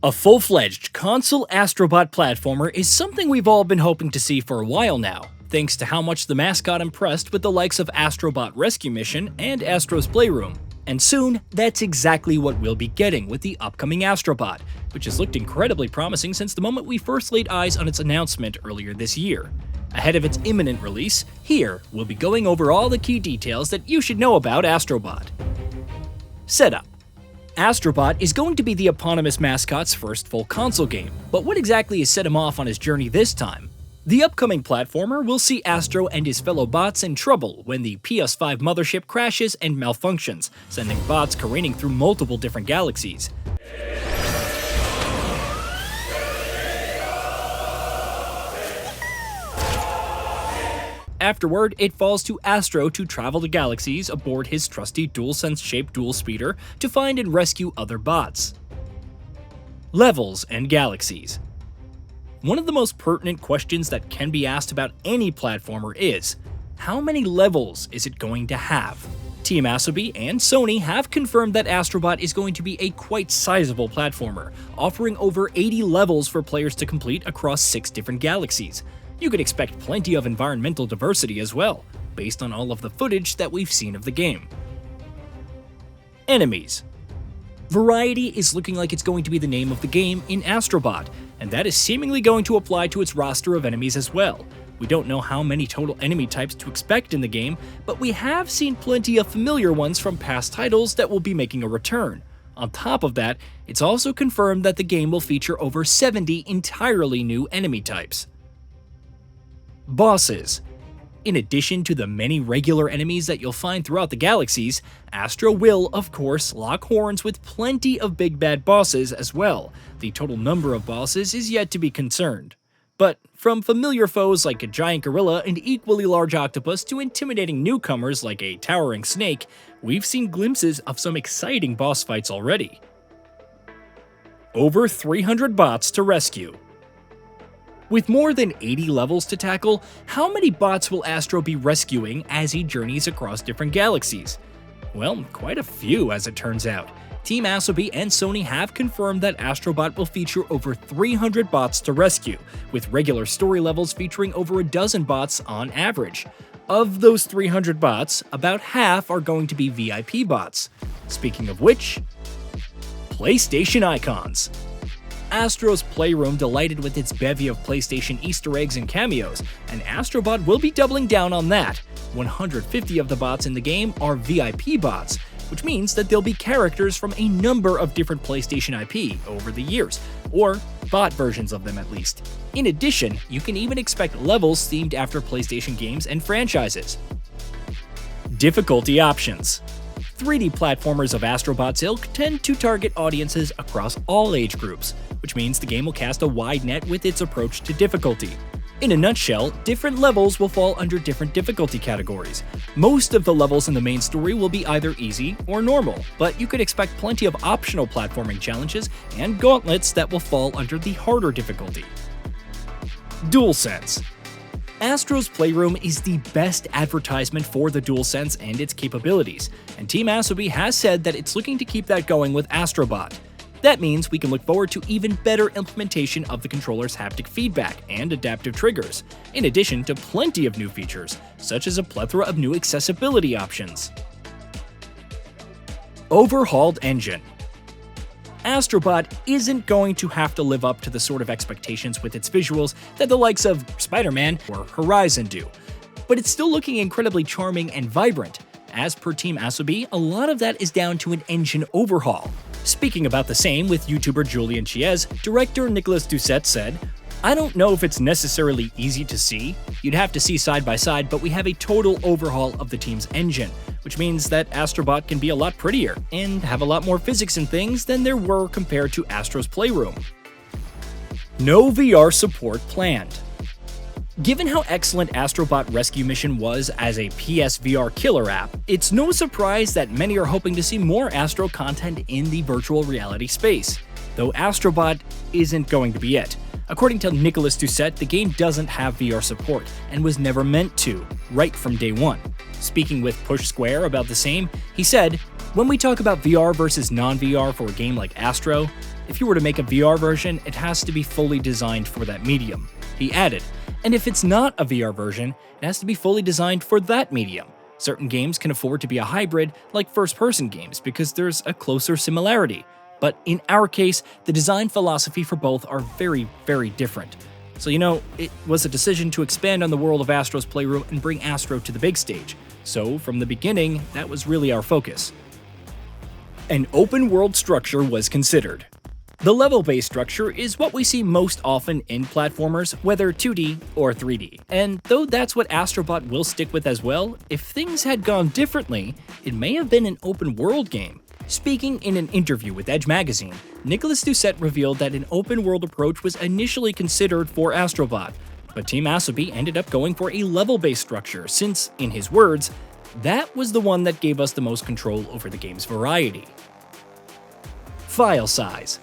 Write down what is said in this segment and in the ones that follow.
A full-fledged console Astro Bot platformer is something we've all been hoping to see for a while now, thanks to how much the mascot impressed with the likes of Astro Bot Rescue Mission and Astro's Playroom. And soon, that's exactly what we'll be getting with the upcoming Astro Bot, which has looked incredibly promising since the moment we first laid eyes on its announcement earlier this year. Ahead of its imminent release, here we'll be going over all the key details that you should know about Astro Bot. Setup. Astro Bot is going to be the eponymous mascot's first full console game, but what exactly has set him off on his journey this time? The upcoming platformer will see Astro and his fellow bots in trouble when the PS5 mothership crashes and malfunctions, sending bots careening through multiple different galaxies. Afterward, it falls to Astro to travel the galaxies aboard his trusty DualSense-shaped dual speeder to find and rescue other bots. Levels and galaxies. One of the most pertinent questions that can be asked about any platformer is, how many levels is it going to have? Team Asobi and Sony have confirmed that Astro Bot is going to be a quite sizable platformer, offering over 80 levels for players to complete across 6 different galaxies. You could expect plenty of environmental diversity as well, based on all of the footage that we've seen of the game. Enemies. Variety is looking like it's going to be the name of the game in Astro Bot, and that is seemingly going to apply to its roster of enemies as well. We don't know how many total enemy types to expect in the game, but we have seen plenty of familiar ones from past titles that will be making a return. On top of that, it's also confirmed that the game will feature over 70 entirely new enemy types. Bosses. In addition to the many regular enemies that you'll find throughout the galaxies, Astro will, of course, lock horns with plenty of big bad bosses as well. The total number of bosses is yet to be concerned. But from familiar foes like a giant gorilla and equally large octopus to intimidating newcomers like a towering snake, we've seen glimpses of some exciting boss fights already. Over 300 bots to rescue. With more than 80 levels to tackle, how many bots will Astro be rescuing as he journeys across different galaxies? Well, quite a few as it turns out. Team Asobi and Sony have confirmed that Astro Bot will feature over 300 bots to rescue, with regular story levels featuring over a dozen bots on average. Of those 300 bots, about half are going to be VIP bots. Speaking of which, PlayStation icons. Astro's Playroom delighted with its bevy of PlayStation Easter eggs and cameos, and Astro Bot will be doubling down on that. 150 of the bots in the game are VIP bots, which means that they'll be characters from a number of different PlayStation IP over the years, or bot versions of them at least. In addition, you can even expect levels themed after PlayStation games and franchises. Difficulty options. 3D platformers of Astro Bot's ilk tend to target audiences across all age groups, which means the game will cast a wide net with its approach to difficulty. In a nutshell, different levels will fall under different difficulty categories. Most of the levels in the main story will be either easy or normal, but you could expect plenty of optional platforming challenges and gauntlets that will fall under the harder difficulty. DualSense. Astro's Playroom is the best advertisement for the DualSense and its capabilities, and Team Asobi has said that it's looking to keep that going with Astro Bot. That means we can look forward to even better implementation of the controller's haptic feedback and adaptive triggers, in addition to plenty of new features, such as a plethora of new accessibility options. Overhauled engine. Astro Bot isn't going to have to live up to the sort of expectations with its visuals that the likes of Spider-Man or Horizon do, but it's still looking incredibly charming and vibrant. As per Team Asobi, a lot of that is down to an engine overhaul. Speaking about the same with YouTuber Julian Chiez, director Nicolas Doucet said, "I don't know if it's necessarily easy to see. You'd have to see side by side, but we have a total overhaul of the team's engine, which means that Astro Bot can be a lot prettier and have a lot more physics and things than there were compared to Astro's Playroom." No VR support planned. Given how excellent Astro Bot Rescue Mission was as a PS VR killer app, it's no surprise that many are hoping to see more Astro content in the virtual reality space, though Astro Bot isn't going to be it. According to Nicolas Doucet, the game doesn't have VR support, and was never meant to, right from day one. Speaking with Push Square about the same, he said, "When we talk about VR versus non-VR for a game like Astro, if you were to make a VR version, it has to be fully designed for that medium. He added, and if it's not a VR version, it has to be fully designed for that medium. Certain games can afford to be a hybrid, like first-person games, because there's a closer similarity. But in our case, the design philosophy for both are very, very different. So it was a decision to expand on the world of Astro's Playroom and bring Astro to the big stage. So from the beginning, that was really our focus. An open-world structure was considered. The level-based structure is what we see most often in platformers, whether 2D or 3D. And though that's what Astro Bot will stick with as well, if things had gone differently, it may have been an open-world game. Speaking in an interview with Edge magazine, Nicolas Doucet revealed that an open-world approach was initially considered for Astro Bot, but Team Asobi ended up going for a level-based structure since, in his words, that was the one that gave us the most control over the game's variety. File size.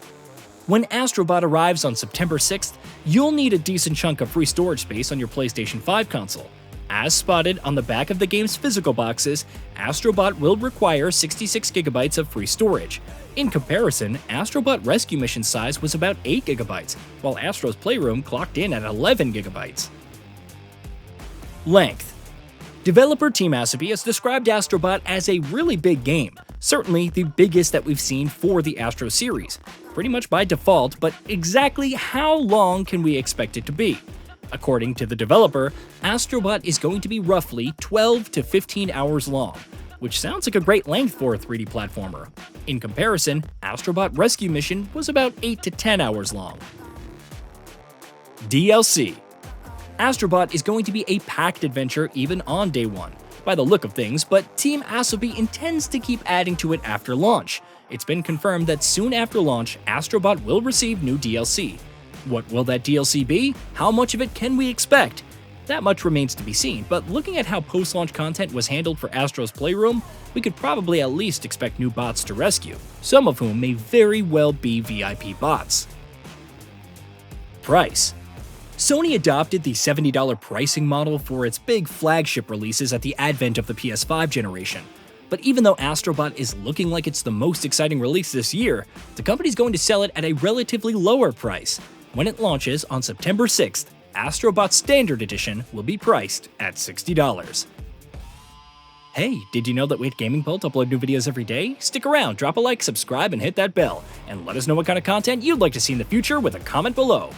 When Astro Bot arrives on September 6th, you'll need a decent chunk of free storage space on your PlayStation 5 console. As spotted on the back of the game's physical boxes, Astro Bot will require 66GB of free storage. In comparison, Astro Bot Rescue Mission size was about 8GB, while Astro's Playroom clocked in at 11GB. Length. Developer Team Asobi has described Astro Bot as a really big game, certainly the biggest that we've seen for the Astro series, pretty much by default, but exactly how long can we expect it to be? According to the developer, Astro Bot is going to be roughly 12 to 15 hours long, which sounds like a great length for a 3D platformer. In comparison, Astro Bot Rescue Mission was about 8 to 10 hours long. DLC. Astro Bot is going to be a packed adventure even on day one, by the look of things, but Team Asobi intends to keep adding to it after launch. It's been confirmed that soon after launch, Astro Bot will receive new DLC. What will that DLC be? How much of it can we expect? That much remains to be seen, but looking at how post-launch content was handled for Astro's Playroom, we could probably at least expect new bots to rescue, some of whom may very well be VIP bots. Price. Sony adopted the $70 pricing model for its big flagship releases at the advent of the PS5 generation. But even though Astro Bot is looking like it's the most exciting release this year, the company's going to sell it at a relatively lower price. When it launches on September 6th, Astro Bot Standard Edition will be priced at $60. Hey, did you know that we at GamingBolt upload new videos every day? Stick around, drop a like, subscribe, and hit that bell. And let us know what kind of content you'd like to see in the future with a comment below.